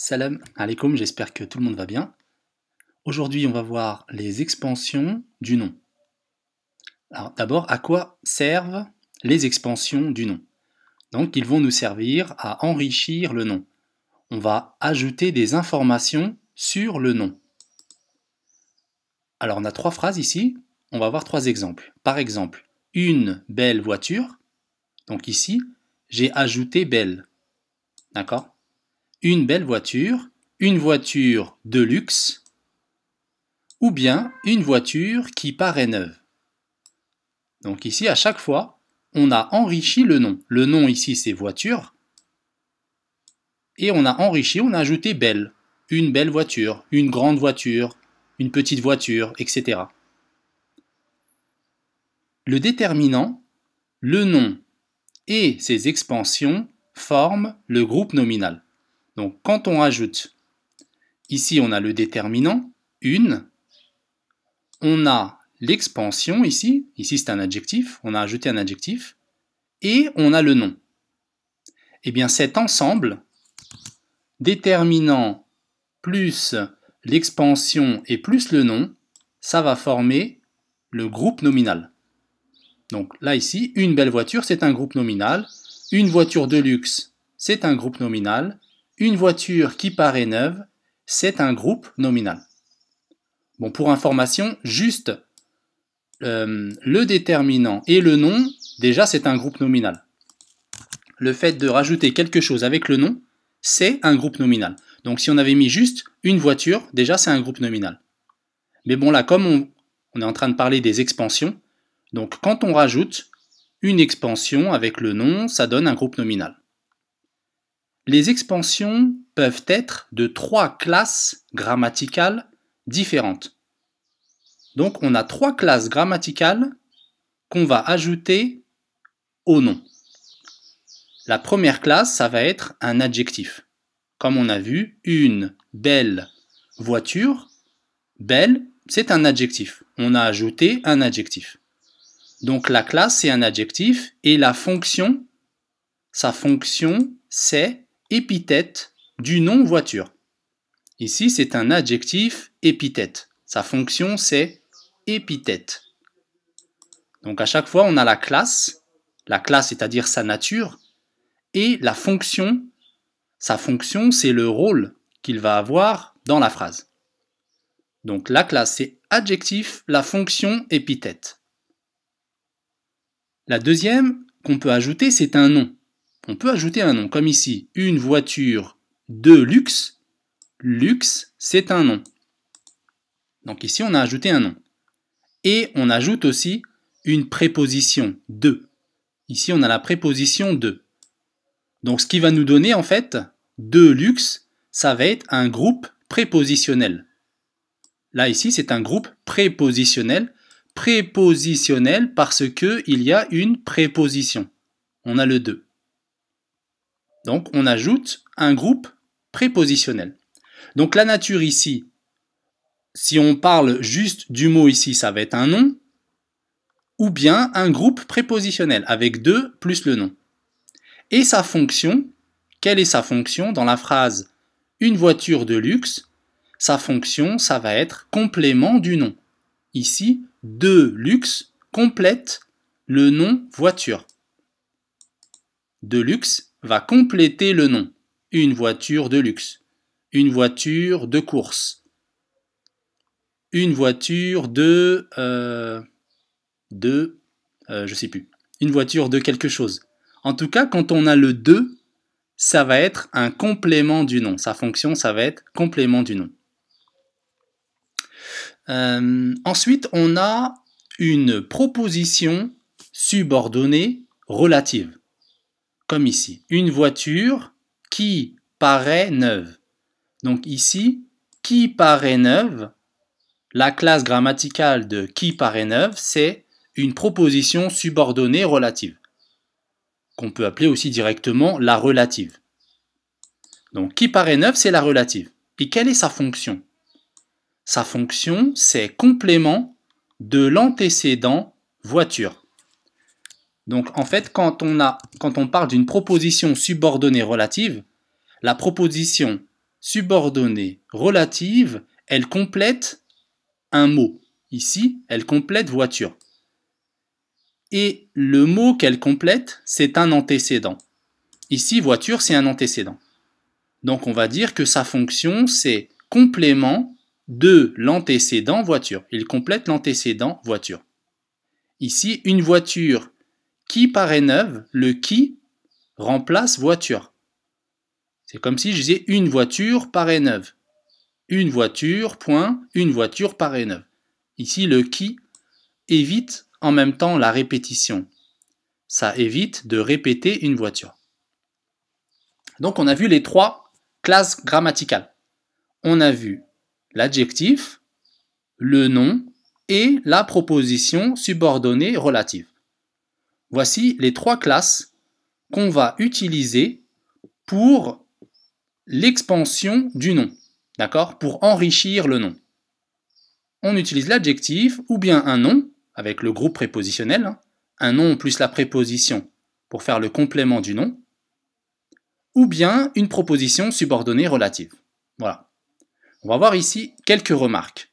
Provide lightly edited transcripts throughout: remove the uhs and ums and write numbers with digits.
Salam alaikum, j'espère que tout le monde va bien. Aujourd'hui, on va voir les expansions du nom. Alors d'abord, à quoi servent les expansions du nom? Donc, ils vont nous servir à enrichir le nom. On va ajouter des informations sur le nom. Alors, on a trois phrases ici. On va voir trois exemples. Par exemple, une belle voiture. Donc ici, j'ai ajouté belle. D'accord? Une belle voiture, une voiture de luxe, ou bien une voiture qui paraît neuve. Donc ici, à chaque fois, on a enrichi le nom. Le nom ici, c'est voiture. Et on a enrichi, on a ajouté belle. Une belle voiture, une grande voiture, une petite voiture, etc. Le déterminant, le nom et ses expansions forment le groupe nominal. Donc quand on ajoute, ici on a le déterminant, une, on a l'expansion ici c'est un adjectif, on a ajouté un adjectif, et on a le nom. Et bien cet ensemble, déterminant plus l'expansion et plus le nom, ça va former le groupe nominal. Donc là ici, une belle voiture, c'est un groupe nominal, une voiture de luxe, c'est un groupe nominal, une voiture qui paraît neuve, c'est un groupe nominal. Bon, pour information, juste le déterminant et le nom, déjà c'est un groupe nominal. Le fait de rajouter quelque chose avec le nom, c'est un groupe nominal. Donc si on avait mis juste une voiture, déjà c'est un groupe nominal. Mais bon là, comme on est en train de parler des expansions, donc quand on rajoute une expansion avec le nom, ça donne un groupe nominal. Les expansions peuvent être de trois classes grammaticales différentes. Donc on a trois classes grammaticales qu'on va ajouter au nom. La première classe, ça va être un adjectif. Comme on a vu, une belle voiture, belle, c'est un adjectif. On a ajouté un adjectif. Donc la classe, c'est un adjectif et la fonction, sa fonction, c'est épithète du nom voiture. Ici, c'est un adjectif épithète. Sa fonction, c'est épithète. Donc à chaque fois, on a la classe, c'est-à-dire sa nature, et la fonction, sa fonction, c'est le rôle qu'il va avoir dans la phrase. Donc la classe, c'est adjectif, la fonction, épithète. La deuxième qu'on peut ajouter, c'est un nom. On peut ajouter un nom, comme ici, une voiture de luxe. Luxe, c'est un nom. Donc ici, on a ajouté un nom. Et on ajoute aussi une préposition de. Ici, on a la préposition de. Donc ce qui va nous donner, en fait, de luxe, ça va être un groupe prépositionnel. Là, ici, c'est un groupe prépositionnel. Prépositionnel parce qu'il y a une préposition. On a le de. Donc, on ajoute un groupe prépositionnel. Donc, la nature ici, si on parle juste du mot ici, ça va être un nom, ou bien un groupe prépositionnel avec de plus le nom. Et sa fonction, quelle est sa fonction dans la phrase « une voiture de luxe », sa fonction, ça va être complément du nom. Ici, de luxe complète le nom voiture. De luxe va compléter le nom. Une voiture de luxe. Une voiture de course. Une voiture de... je sais plus. Une voiture de quelque chose. En tout cas, quand on a le de, ça va être un complément du nom. Sa fonction, ça va être complément du nom. Ensuite, on a une proposition subordonnée relative. Comme ici, une voiture qui paraît neuve. Donc ici, qui paraît neuve, la classe grammaticale de qui paraît neuve, c'est une proposition subordonnée relative, qu'on peut appeler aussi directement la relative. Donc qui paraît neuve, c'est la relative. Et quelle est sa fonction? Sa fonction, c'est complément de l'antécédent voiture. Donc en fait, quand on parle d'une proposition subordonnée relative, la proposition subordonnée relative, elle complète un mot. Ici, elle complète voiture. Et le mot qu'elle complète, c'est un antécédent. Ici, voiture, c'est un antécédent. Donc, on va dire que sa fonction, c'est complément de l'antécédent voiture. Il complète l'antécédent voiture. Ici, une voiture qui paraît neuve, le qui remplace voiture. C'est comme si je disais une voiture paraît neuve. Une voiture, point, une voiture paraît neuve. Ici, le qui évite en même temps la répétition. Ça évite de répéter une voiture. Donc, on a vu les trois classes grammaticales. On a vu l'adjectif, le nom et la proposition subordonnée relative. Voici les trois classes qu'on va utiliser pour l'expansion du nom, d'accord? Pour enrichir le nom. On utilise l'adjectif ou bien un nom avec le groupe prépositionnel, un nom plus la préposition pour faire le complément du nom, ou bien une proposition subordonnée relative. Voilà. On va voir ici quelques remarques.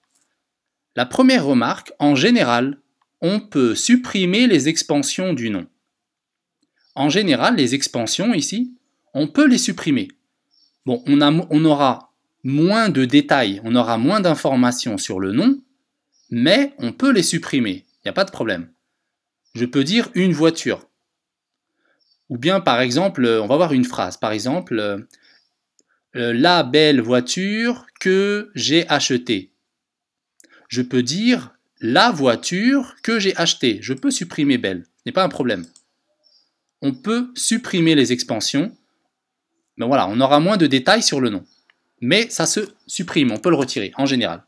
La première remarque, en général, on peut supprimer les expansions du nom. En général, les expansions ici, on peut les supprimer. Bon, on aura moins de détails, on aura moins d'informations sur le nom, mais on peut les supprimer, il n'y a pas de problème. Je peux dire une voiture. Ou bien, par exemple, on va voir une phrase. Par exemple, la belle voiture que j'ai achetée. Je peux dire la voiture que j'ai achetée. Je peux supprimer belle, ce n'est pas un problème. On peut supprimer les expansions, mais voilà, on aura moins de détails sur le nom. Mais ça se supprime, on peut le retirer en général.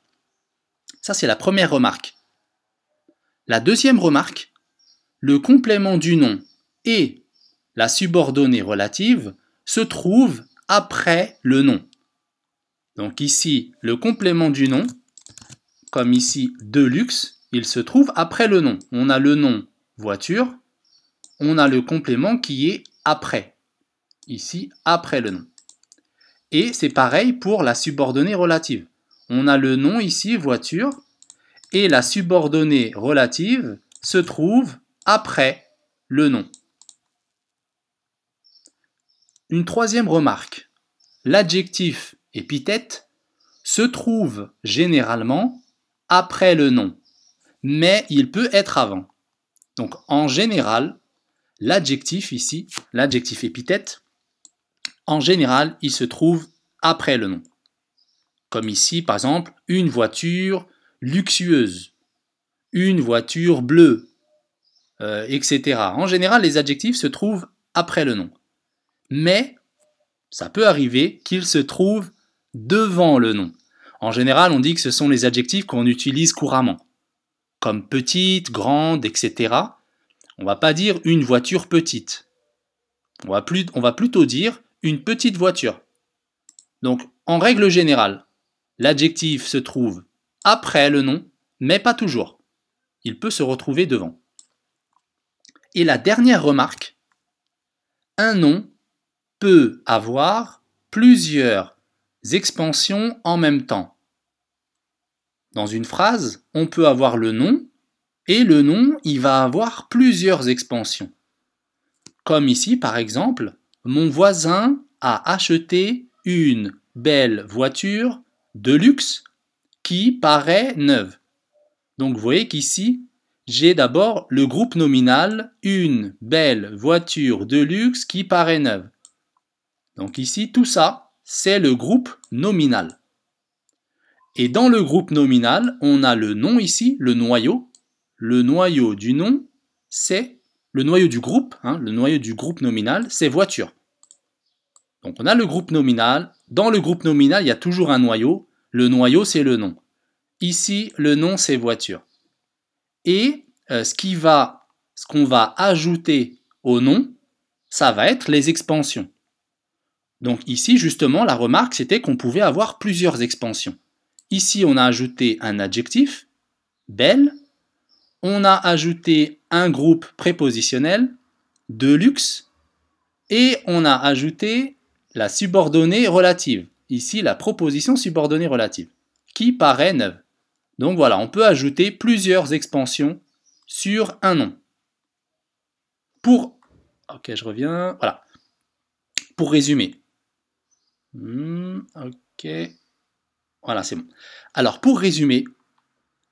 Ça, c'est la première remarque. La deuxième remarque, le complément du nom et la subordonnée relative se trouvent après le nom. Donc ici, le complément du nom, comme ici Deluxe, il se trouve après le nom. On a le nom voiture, on a le complément qui est après. Ici, après le nom. Et c'est pareil pour la subordonnée relative. On a le nom ici, voiture, et la subordonnée relative se trouve après le nom. Une troisième remarque. L'adjectif épithète se trouve généralement après le nom, mais il peut être avant. Donc en général, l'adjectif ici, l'adjectif épithète, en général, il se trouve après le nom. Comme ici, par exemple, une voiture luxueuse, une voiture bleue, etc. En général, les adjectifs se trouvent après le nom. Mais ça peut arriver qu'ils se trouvent devant le nom. En général, on dit que ce sont les adjectifs qu'on utilise couramment, comme petite, grande, etc. On ne va pas dire une voiture petite. On va plutôt dire une petite voiture. Donc, en règle générale, l'adjectif se trouve après le nom, mais pas toujours. Il peut se retrouver devant. Et la dernière remarque, un nom peut avoir plusieurs expansions en même temps. Dans une phrase, on peut avoir le nom, et le nom, il va avoir plusieurs expansions. Comme ici, par exemple, mon voisin a acheté une belle voiture de luxe qui paraît neuve. Donc vous voyez qu'ici, j'ai d'abord le groupe nominal, une belle voiture de luxe qui paraît neuve. Donc ici, tout ça, c'est le groupe nominal. Et dans le groupe nominal, on a le nom ici, le noyau. Le noyau du nom, c'est le noyau du groupe, le noyau du groupe nominal, c'est voiture. Donc on a le groupe nominal. Dans le groupe nominal, il y a toujours un noyau. Le noyau, c'est le nom. Ici, le nom, c'est voiture. Et ce qu'on va ajouter au nom, ça va être les expansions. Donc ici, justement, la remarque, c'était qu'on pouvait avoir plusieurs expansions. Ici, on a ajouté un adjectif, belle. On a ajouté un groupe prépositionnel, de luxe. Et on a ajouté la subordonnée relative, ici la proposition subordonnée relative, qui paraît neuve. Donc voilà, on peut ajouter plusieurs expansions sur un nom. Ok, je reviens. Voilà. Pour résumer. Ok. Voilà, c'est bon. Alors, pour résumer,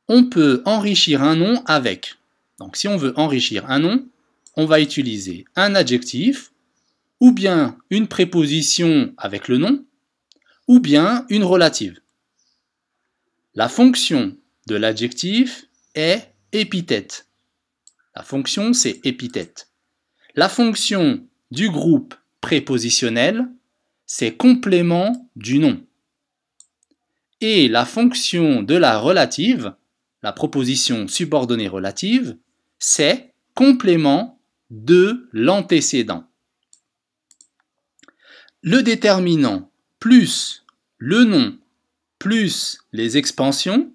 on peut enrichir un nom avec. Donc, si on veut enrichir un nom, on va utiliser un adjectif, ou bien une préposition avec le nom, ou bien une relative. La fonction de l'adjectif est épithète. La fonction, c'est épithète. La fonction du groupe prépositionnel, c'est complément du nom. Et la fonction de la relative, la proposition subordonnée relative, c'est complément de l'antécédent. Le déterminant plus le nom plus les expansions,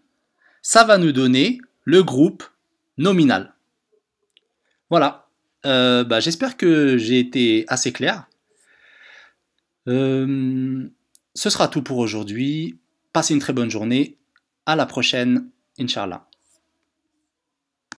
ça va nous donner le groupe nominal. Voilà. J'espère que j'ai été assez clair. Ce sera tout pour aujourd'hui. Passez une très bonne journée. À la prochaine, Inch'Allah.